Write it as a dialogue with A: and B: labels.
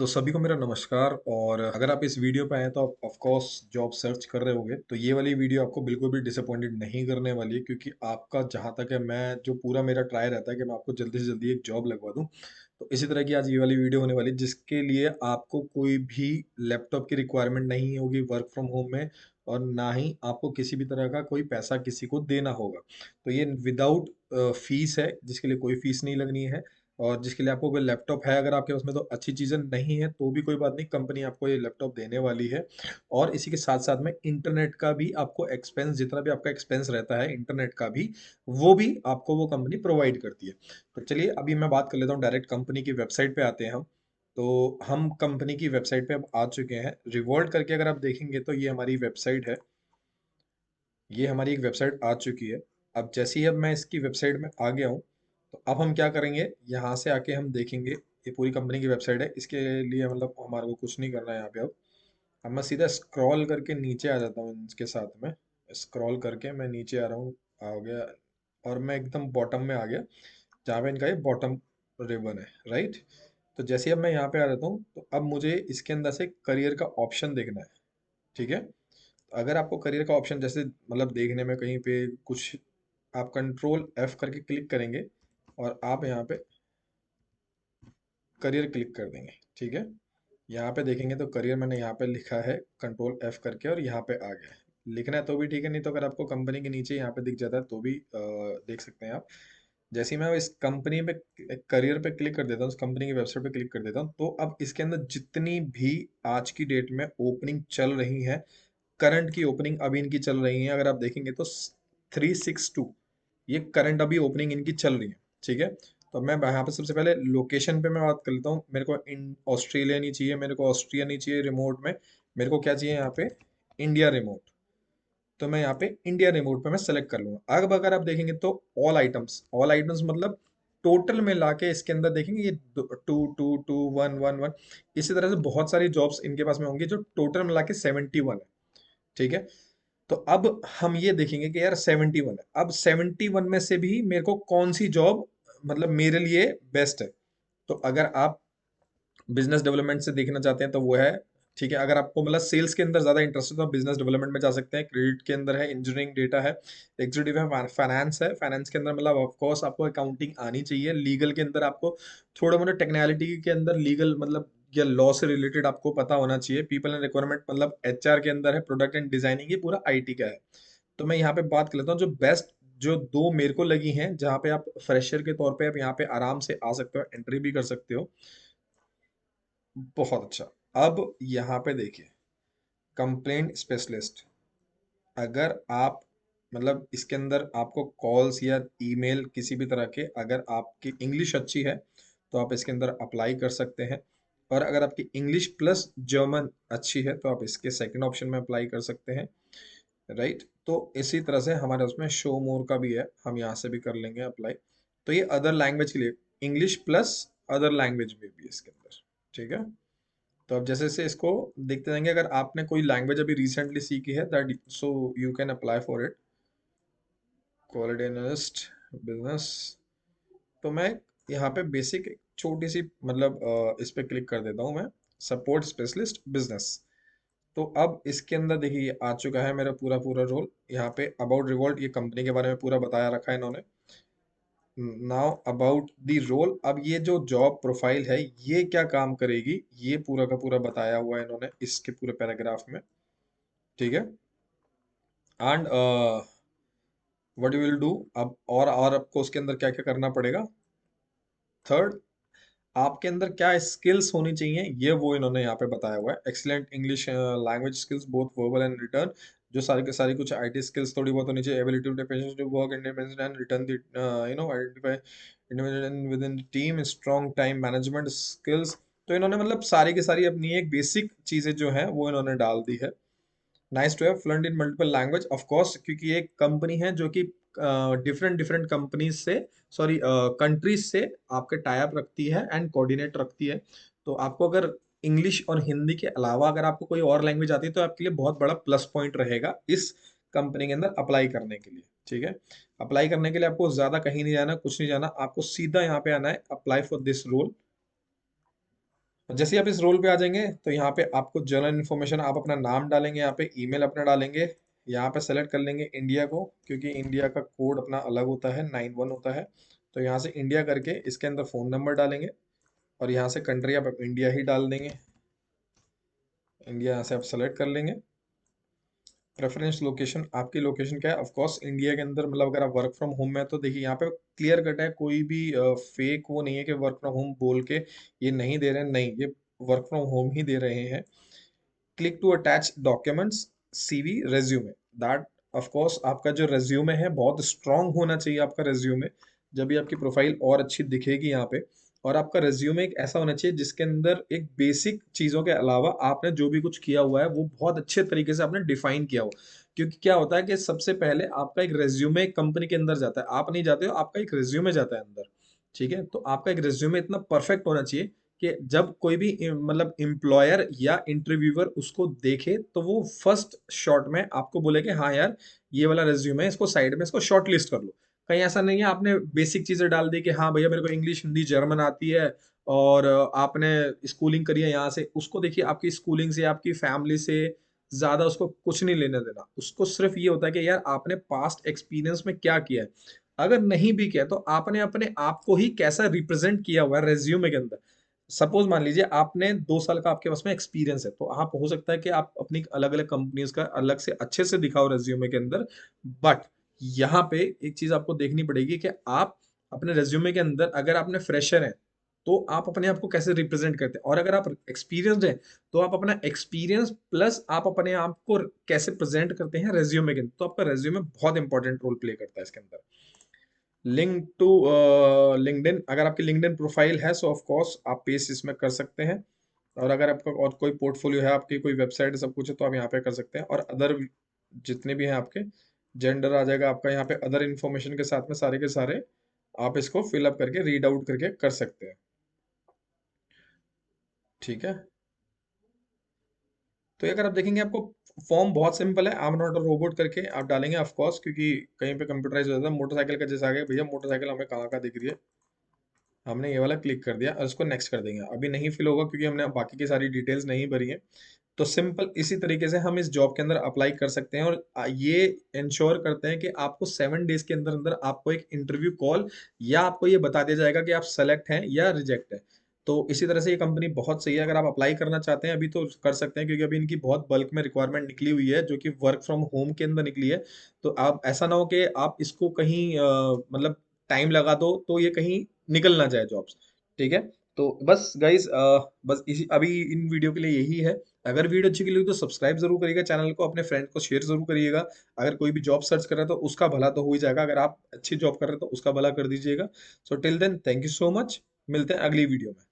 A: तो सभी को मेरा नमस्कार। और अगर आप इस वीडियो पे आए तो आप ऑफ कोर्स जॉब सर्च कर रहे होंगे, तो ये वाली वीडियो आपको बिल्कुल भी डिसअपॉइंटेड नहीं करने वाली है, क्योंकि आपका जहां तक है, मैं जो पूरा मेरा ट्राई रहता है कि मैं आपको जल्दी से जल्दी एक जॉब लगवा दूं। तो इसी तरह की आज ये वाली वीडियो होने वाली है, जिसके लिए आपको कोई भी लैपटॉप की रिक्वायरमेंट नहीं होगी वर्क फ्रॉम होम में, और ना ही आपको किसी भी तरह का कोई पैसा किसी को देना होगा। तो ये विदाउट फीस है, जिसके लिए कोई फीस नहीं लगनी है। और जिसके लिए आपको कोई लैपटॉप है अगर आपके पास में, तो अच्छी चीज़ें नहीं है तो भी कोई बात नहीं, कंपनी आपको ये लैपटॉप देने वाली है। और इसी के साथ साथ में इंटरनेट का भी आपको एक्सपेंस, जितना भी आपका एक्सपेंस रहता है इंटरनेट का भी, वो भी आपको वो कंपनी प्रोवाइड करती है। तो चलिए अभी मैं बात कर लेता हूँ, डायरेक्ट कंपनी की वेबसाइट पे आते हैं हम। तो हम कंपनी की वेबसाइट पे अब आ चुके हैं। रिवॉल्ट करके अगर आप देखेंगे तो ये हमारी वेबसाइट है। ये हमारी एक वेबसाइट आ चुकी है। अब जैसे ही अब मैं इसकी वेबसाइट में आ गया हूँ, तो अब हम क्या करेंगे, यहाँ से आके हम देखेंगे। ये पूरी कंपनी की वेबसाइट है, इसके लिए मतलब हमारे को कुछ नहीं करना है यहाँ पे। अब मैं सीधा स्क्रॉल करके नीचे आ जाता हूँ इसके साथ में। स्क्रॉल करके मैं नीचे आ रहा हूँ, आ गया। और मैं एकदम बॉटम में आ गया, जहाँ पे इनका ये बॉटम रिबन है, राइट। तो जैसे ही अब मैं यहाँ पे आ जाता हूँ, तो अब मुझे इसके अंदर से करियर का ऑप्शन देखना है। ठीक है। अगर आपको करियर का ऑप्शन जैसे मतलब देखने में कहीं पे कुछ, आप कंट्रोल एफ करके क्लिक करेंगे और आप यहाँ पे करियर क्लिक कर देंगे। ठीक है। यहाँ पे देखेंगे तो करियर मैंने यहाँ पे लिखा है कंट्रोल एफ करके, और यहाँ पे आ गया है। लिखना है तो भी ठीक है, नहीं तो अगर आपको कंपनी के नीचे यहाँ पे दिख जाता है तो भी देख सकते हैं आप। जैसे ही मैं इस कंपनी पे करियर पे क्लिक कर देता हूँ, उस कंपनी की वेबसाइट पे क्लिक कर देता हूँ, तो अब इसके अंदर जितनी भी आज की डेट में ओपनिंग चल रही है, करंट की ओपनिंग अभी इनकी चल रही है, अगर आप देखेंगे तो 362, ये करंट अभी ओपनिंग इनकी चल रही है। ठीक है। तो मैं यहाँ पे सबसे पहले लोकेशन पे मैं बात कर लेता हूँ। मेरे को इन ऑस्ट्रेलिया नहीं चाहिए, मेरे को ऑस्ट्रिया नहीं चाहिए रिमोट में। मेरे को क्या चाहिए यहाँ पे, इंडिया रिमोट। तो मैं यहाँ पे इंडिया रिमोट पे मैं सेलेक्ट कर लूंगा। अब अगर आप देखेंगे तो ऑल आइटम्स मतलब टोटल में लाके इसके अंदर देखेंगे, ये 2 2 2 1 1 1, इसी तरह से बहुत सारी जॉब्स इनके पास में होंगी जो टोटल मिला के 71 है। ठीक है। तो अब हम ये देखेंगे कि यार 71 है, अब 71 में से भी मेरे को कौन सी जॉब मतलब मेरे लिए बेस्ट है। तो अगर आप बिजनेस डेवलपमेंट से देखना चाहते हैं तो वो है। ठीक है। अगर आपको मतलब सेल्स के अंदर ज्यादा इंटरेस्ट है तो आप बिजनेस डेवलपमेंट में जा सकते हैं। क्रेडिट के अंदर है, इंजीनियरिंग डेटा है, एग्जीक्यूटिव है, फाइनेंस है। फाइनेंस के अंदर मतलब ऑफ कोर्स आपको अकाउंटिंग आनी चाहिए। लीगल के अंदर आपको थोड़ा मोड़ा टेक्निकलिटी के अंदर लीगल मतलब या लॉ से रिलेटेड आपको पता होना चाहिए। पीपल एंड रिक्वायरमेंट मतलब एचआर के अंदर है, प्रोडक्ट एंड डिजाइनिंग, ये पूरा आईटी का है। तो मैं यहाँ पे बात कर लेता हूँ जो बेस्ट, जो दो मेरे को लगी हैं, जहाँ पे आप फ्रेशर के तौर पे आप यहाँ पे आराम से आ सकते हो, एंट्री भी कर सकते हो। बहुत अच्छा। अब यहाँ पे देखिए, कंप्लेंट स्पेशलिस्ट। अगर आप मतलब इसके अंदर आपको कॉल्स या ईमेल किसी भी तरह के, अगर आपकी इंग्लिश अच्छी है तो आप इसके अंदर अप्लाई कर सकते हैं। और अगर आपकी इंग्लिश प्लस जर्मन अच्छी है तो आप इसके सेकंड ऑप्शन में अप्लाई कर सकते हैं, राइट। तो इसी तरह से हमारे उसमें शो मोर का भी है, हम यहाँ से भी कर लेंगे अप्लाई। तो ये अदर लैंग्वेज के लिए, इंग्लिश प्लस अदर लैंग्वेज में भी है इसके अंदर। ठीक है। तो अब जैसे जैसे इसको देखते जाएंगे, अगर आपने कोई लैंग्वेज अभी रिसेंटली सीखी है that so you can apply for it. Quality analyst business. तो मैं यहाँ पे बेसिक छोटी सी मतलब इस पे क्लिक कर देता हूँ मैं, सपोर्ट स्पेशलिस्ट बिजनेस। तो अब इसके अंदर देखिए ये आ चुका है मेरा पूरा पूरा रोल। यहाँ पे अबाउट रिवॉल्ट, ये कंपनी के बारे में पूरा बताया रखा है इन्होंने। नाउ अबाउट द रोल, अब ये जो जॉब प्रोफाइल है ये क्या काम करेगी, ये पूरा का पूरा बताया हुआ है इन्होंने इसके पूरे पैराग्राफ में। ठीक है। And what you will do, अब और आपको उसके अंदर क्या क्या करना पड़ेगा। थर्ड, आपके अंदर क्या स्किल्स होनी चाहिए, ये वो इन्होंने यहाँ पे बताया हुआ है। Excellent English language skills both verbal and return, जो सारी के सारी कुछ आईटी स्किल्स थोड़ी बहुत होनी चाहिए। Ability to work independent and return the identify individual within team, strong time management skills. तो इन्होंने मतलब सारी की सारी अपनी एक बेसिक चीजें जो है वो इन्होंने डाल दी है। Nice to have fluent in multiple language, of course, क्योंकि ये एक कंपनी है जो कि डिफरेंट डिफरेंट कंपनीज से, सॉरी कंट्रीज से आपके टाई अप रखती है एंड कोऑर्डिनेट रखती है। तो आपको अगर इंग्लिश और हिंदी के अलावा अगर आपको कोई और लैंग्वेज आती है तो आपके लिए बहुत बड़ा प्लस पॉइंट रहेगा इस कंपनी के अंदर अप्लाई करने के लिए। ठीक है। अप्लाई करने के लिए आपको ज्यादा कहीं नहीं जाना, कुछ नहीं जाना, आपको सीधा यहाँ पे आना है, अप्लाई फॉर दिस रोल। जैसे ही आप इस रोल पे आ जाएंगे तो यहाँ पे आपको जनरल इन्फॉर्मेशन, आप अपना नाम डालेंगे, यहाँ पे ईमेल अपना डालेंगे, यहाँ पे सेलेक्ट कर लेंगे इंडिया को, क्योंकि इंडिया का कोड अपना अलग होता है, 91 होता है। तो यहाँ से इंडिया करके इसके अंदर फ़ोन नंबर डालेंगे, और यहाँ से कंट्री आप इंडिया ही डाल देंगे। इंडिया यहाँ से आप सेलेक्ट कर लेंगे। प्रेफरेंस लोकेशन, आपकी लोकेशन क्या है? ऑफ कोर्स इंडिया के अंदर, मतलब अगर आप वर्क फ्रॉम होम में, तो देखिए यहाँ पे क्लियर कट है, कोई भी फेक वो नहीं है कि वर्क फ्रॉम होम बोल के ये नहीं दे रहे हैं, नहीं, ये वर्क फ्रॉम होम ही दे रहे हैं। Click to attach documents, CV, resume, that of course आपका जो रेज्यूमे है बहुत स्ट्रांग होना चाहिए आपका रेज्यूमे, जब भी आपकी प्रोफाइल और अच्छी दिखेगी यहाँ पे। और आपका रेज्यूमे एक ऐसा होना चाहिए जिसके अंदर एक बेसिक चीज़ों के अलावा आपने जो भी कुछ किया हुआ है वो बहुत अच्छे तरीके से आपने डिफाइन किया हो। क्योंकि क्या होता है कि सबसे पहले आपका एक रेज्यूमे कंपनी के अंदर जाता है, आप नहीं जाते हो, आपका एक रेज्यूमे जाता है अंदर। ठीक है, तो आपका एक रेज्यूमे इतना परफेक्ट होना चाहिए कि जब कोई भी मतलब एम्प्लॉयर या इंटरव्यूअर उसको देखे तो वो फर्स्ट शॉट में आपको बोले कि हाँ यार, ये वाला रेज्यूमे है, इसको साइड में इसको शॉर्ट लिस्ट कर लो। कहीं ऐसा नहीं है आपने बेसिक चीजें डाल दी कि हाँ भैया मेरे को इंग्लिश, हिंदी, जर्मन आती है, और आपने स्कूलिंग करी है यहाँ से, उसको देखिए आपकी स्कूलिंग से, आपकी फैमिली से ज्यादा उसको कुछ नहीं लेने देना। उसको सिर्फ ये होता है कि यार आपने पास्ट एक्सपीरियंस में क्या किया है। अगर नहीं भी किया तो आपने अपने आप को ही कैसा रिप्रेजेंट किया हुआ है रेज्यूमे के अंदर। सपोज मान लीजिए आपने 2 साल का आपके पास में एक्सपीरियंस है, तो आप हो सकता है कि आप अपनी अलग अलग कंपनीज का अलग से अच्छे से दिखाओ रेज्यूमे के अंदर। बट यहाँ पे एक चीज आपको देखनी पड़ेगी कि आप अपने रेज्यूमे के अंदर अगर आपने फ्रेशर है तो आप अपने आप को कैसे रिप्रेजेंट करते हैं, और अगर आप एक्सपीरियंस्ड हैं तो आप अपना एक्सपीरियंस प्लस आप अपने आप को कैसे प्रेजेंट करते हैं रेज्यूमे के अंदर। तो आपका रेज्यूमे बहुत इंपॉर्टेंट रोल प्ले करता है इसके अंदर। लिंक टू लिंक्डइन, अगर आपकी लिंक्डइन प्रोफाइल है सो ऑफ कोर्स आप पेस्ट इसमें कर सकते हैं। और अगर आपका और कोई पोर्टफोलियो है, आपकी कोई वेबसाइट सब कुछ है, तो आप यहाँ पे कर सकते हैं। और अदर जितने भी हैं आपके, जेंडर आ जाएगा आपका यहाँ पे, अदर इन्फॉर्मेशन के साथ में सारे के सारे आप इसको फिलअप करके रीड आउट करके कर सकते हैं। ठीक है, तो ये अगर आप देखेंगे आपको फॉर्म बहुत सिंपल है, I am not a robot करके आप डालेंगे ऑफ कोर्स, क्योंकि कहीं पे कंप्यूटराइज हो जाता है। मोटरसाइकिल का जैसे आ गया भैया, मोटरसाइकिल हमें कहाँ का दिख रही है, हमने ये वाला क्लिक कर दिया और इसको नेक्स्ट कर देंगे। अभी नहीं फिल होगा क्योंकि हमने बाकी की सारी डिटेल्स नहीं भरी है। तो सिंपल इसी तरीके से हम इस जॉब के अंदर अप्लाई कर सकते हैं, और ये इंश्योर करते हैं कि आपको 7 डेज के अंदर अंदर आपको एक इंटरव्यू कॉल या आपको ये बता दिया जाएगा कि आप सेलेक्ट हैं या रिजेक्ट है। तो इसी तरह से ये कंपनी बहुत सही है, अगर आप अप्लाई करना चाहते हैं अभी तो कर सकते हैं, क्योंकि अभी इनकी बहुत बल्क में रिक्वायरमेंट निकली हुई है जो कि वर्क फ्रॉम होम के अंदर निकली है। तो आप ऐसा ना हो कि आप इसको कहीं मतलब टाइम लगा दो तो ये कहीं निकल ना जाए जॉब्स। ठीक है, तो बस गाइज, बस इसी अभी इन वीडियो के लिए यही है। अगर वीडियो अच्छी लगी तो सब्सक्राइब जरूर करिएगा चैनल को, अपने फ्रेंड को शेयर जरूर करिएगा। अगर कोई भी जॉब सर्च कर रहा है तो उसका भला तो हो ही जाएगा, अगर आप अच्छी जॉब कर रहे हैं तो उसका भला कर दीजिएगा। So till then, thank you so much, मिलते हैं अगली वीडियो में।